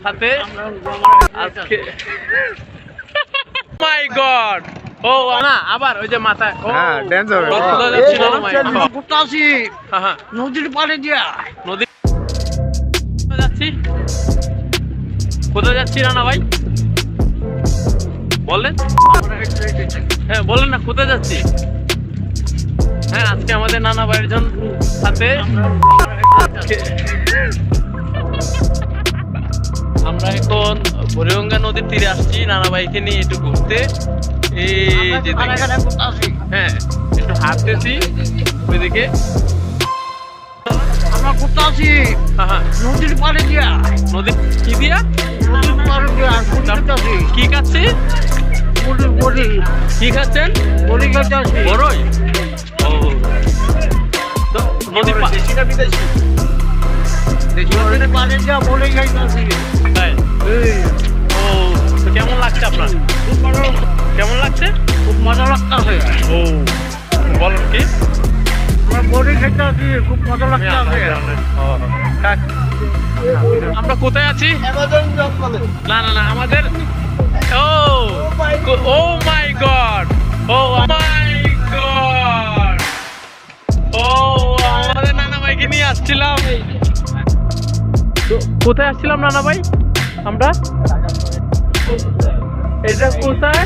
সাথে আজকে মাই গড ও না আবার ওই যে মাথায় হ্যাঁ ড্যান্স হবে কোথায় যাচ্ছি না মাই কোথাছি হ্যাঁ নদীর পাড়ে দিয়া নদী যাচ্ছি কোথায় যাচ্ছি রানা ভাই বলেন হ্যাঁ বলেন না কোথায় যাচ্ছি হ্যাঁ আজকে আমাদের নানা ভাইয়ের জন সাথে আমরা এখন বুড়িগঙ্গা নদীর তীরে আসছি নানা ভাইকে নিয়ে একটু ঘুরতে এই যে হ্যাঁ একটু হাঁটতেছি ওইদিকে আমরা কোথাছি হ্যাঁ নদীর পাড়ে দিয়া নদী কি দিয়া নদীর পাড়ে দিয়া কোথাছি কি খাচ্ছি বলি কি খাচ্ছেন বলি খাচ্ছি বড়ই ও তো নদী নদীর পাড়ে দিয়া বলি খাইতেছি তাই ও তো কেমন লাগছে আপনার কেমন লাগছে খুব মজা লাগতেছে ও বলেন কি আমরা বলি খাইতেছি খুব মজা লাগতেছে আমরা কোথায় আছি না না না আমাদের ও ও মাই গড ও মাই গড ও আমাদের নানা ভাইকে নিয়ে আসছিলাম তো কোথায় আসছিলাম নানা ভাই আমরা এটা কোথায়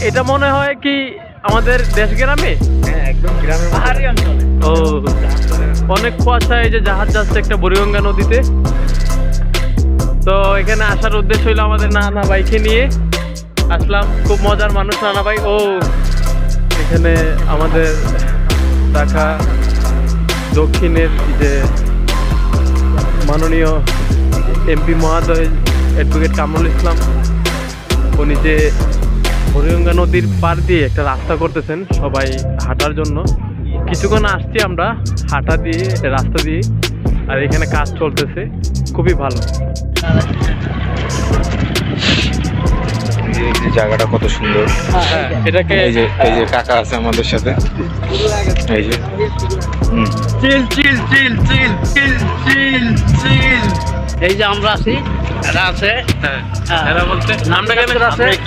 এটা মনে হয় কি আমাদের দেশ গ্রামে হ্যাঁ একদম গ্রামের পাহাড়ি অঞ্চলে ও অনেক কুয়াশা এই যে জাহাজ যাচ্ছে একটা বুড়িগঙ্গা নদীতে তো এখানে আসার উদ্দেশ্য হইলো আমাদের নানা ভাইকে নিয়ে আসলাম খুব মজার মানুষ নানা ভাই ও এখানে আমাদের ঢাকা দক্ষিণের যে মাননীয় এমপি মহোদয় অ্যাডভোকেট কামরুল ইসলাম উনি যে বুড়িগঙ্গা নদীর পার দিয়ে একটা রাস্তা করতেছেন সবাই হাঁটার জন্য কিছুক্ষণ আসছি আমরা হাঁটা দিয়ে রাস্তা দিয়ে আর এখানে কাজ চলতেছে খুবই ভালো জায়গাটা কত সুন্দর হ্যাঁ এটাকে এই যে কাকা আছে আমাদের সাথে এই যে চিল চিল চিল চিল চিল চিল চিল এই যে আমরা আছি এরা আছে হ্যাঁ এরা বলতে আমরা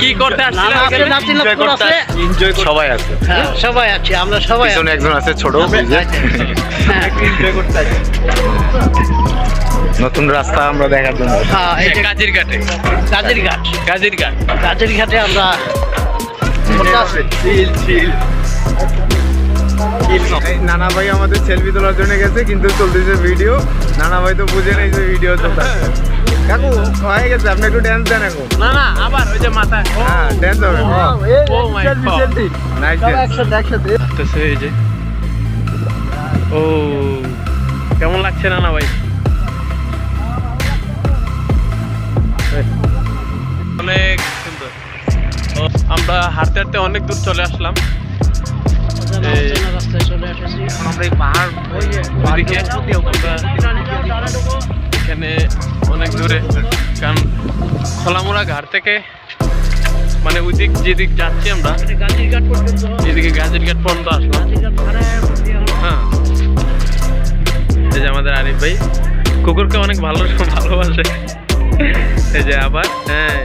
কি করতে নানা আছে নাতি নতুন আছে এনজয় সবাই আছে হ্যাঁ সবাই আছে আমরা সবাই পিছনে একজন আছে ছোট এই যে এনজয় করতে আছে নতুন রাস্তা আমরা দেখার জন্য হ্যাঁ এই যে গাজীর ঘাটে গাজীর ঘাট গাজীর ঘাট গাজীর ঘাটে আমরা চিল চিল নানা ভাই আমাদের সেলফি তোলার জন্য গেছে কিন্তু চলতেছে ভিডিও নানা ভাই তো বুঝে নেই যে ভিডিও চলতেছে কাকু হয়ে গেছে আপনি একটু ড্যান্স দেন এখন না না আবার ওই যে মাথায় হ্যাঁ ড্যান্স হবে ও মাই গড নাইস একসাথে একসাথে আসতেছে এই যে ও কেমন লাগছে নানা ভাই অনেক সুন্দর তো আমরা হাঁটতে হাঁটতে অনেক দূর চলে আসলাম রাস্তায় চলে এসেছি এখন আমরা এই পাহাড় ওইদিকে এখানে অনেক দূরে কারণ খোলামোড়া ঘাট থেকে মানে ওইদিক যেদিক যাচ্ছি আমরা গাজীর ঘাট পর্যন্ত এদিকে গাজীর ঘাট পর্যন্ত আসলাম হ্যাঁ এই যে আমাদের আরিফ ভাই কুকুরকে অনেক ভালোবাসে এই যে আবার হ্যাঁ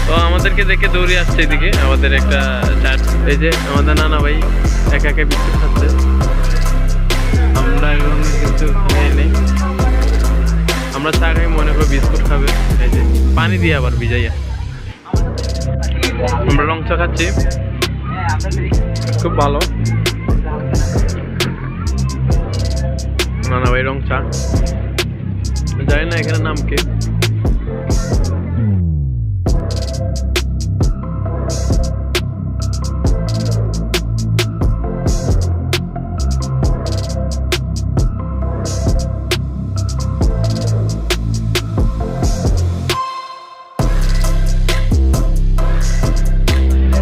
তো আমাদেরকে দেখে দৌড়ে আসছে এদিকে আমাদের একটা এই যে আমাদের নানা ভাই একা একা বিস্কুট খাচ্ছে আমরা এখন কিন্তু নেই আমরা চা খাই মনে করি বিস্কুট খাবে এই যে পানি দিয়ে আবার ভিজাইয়া আমরা রং চা খাচ্ছি খুব ভালো নানা ভাই রং চা জানি না এখানে নাম কি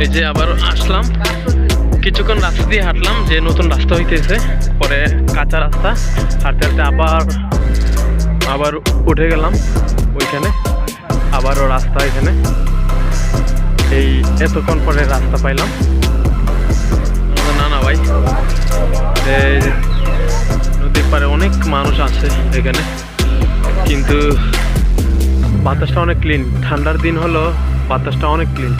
এই যে আবার আসলাম কিছুক্ষণ রাস্তা দিয়ে হাঁটলাম যে নতুন রাস্তা হইতেছে পরে কাঁচা রাস্তা হাঁটতে হাঁটতে আবার উঠে গেলাম ওইখানে আবারও রাস্তা এখানে এই এতক্ষণ পরে রাস্তা পাইলাম নানা ভাই নদীর পাড়ে অনেক মানুষ আছে এখানে কিন্তু বাতাসটা অনেক ক্লিন। ঠান্ডার দিন হলো বাতাসটা অনেক ক্লিন।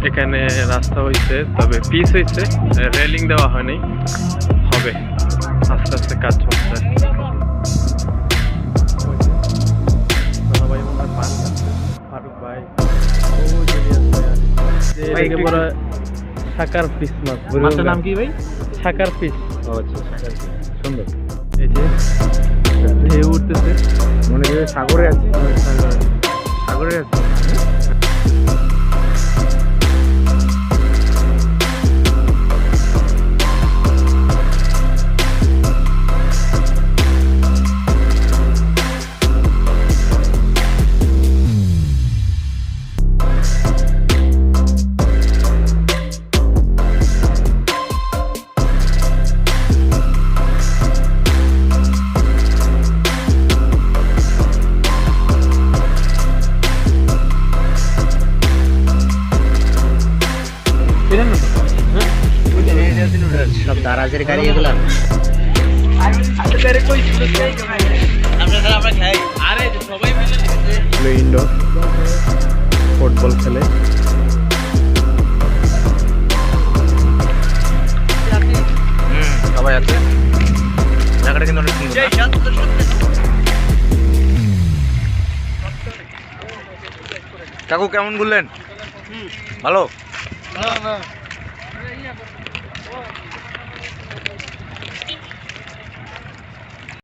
এখানে রাস্তা হয়েছে, তবে পিচ হয়েছে, রেলিং দেওয়া হয়নি, হবে আস্তে আস্তে কাজ চলছে। ফারুক ভাই শাকার পিস মাছ। মাছটার নাম কি ভাই? শাকার পিস। ও আচ্ছা, সুন্দর। এই যে ঢেউ উঠতেছে, মনে হয় সাগরে আছি। সাগরে আছি। সব দারাজের গাড়ি এগুলা ইন্ডোর ফুটবল খেলে। সবাই আছে, জায়গাটা কিন্তু অনেক সুন্দর। কাকু কেমন ঘুরলেন? ভালো।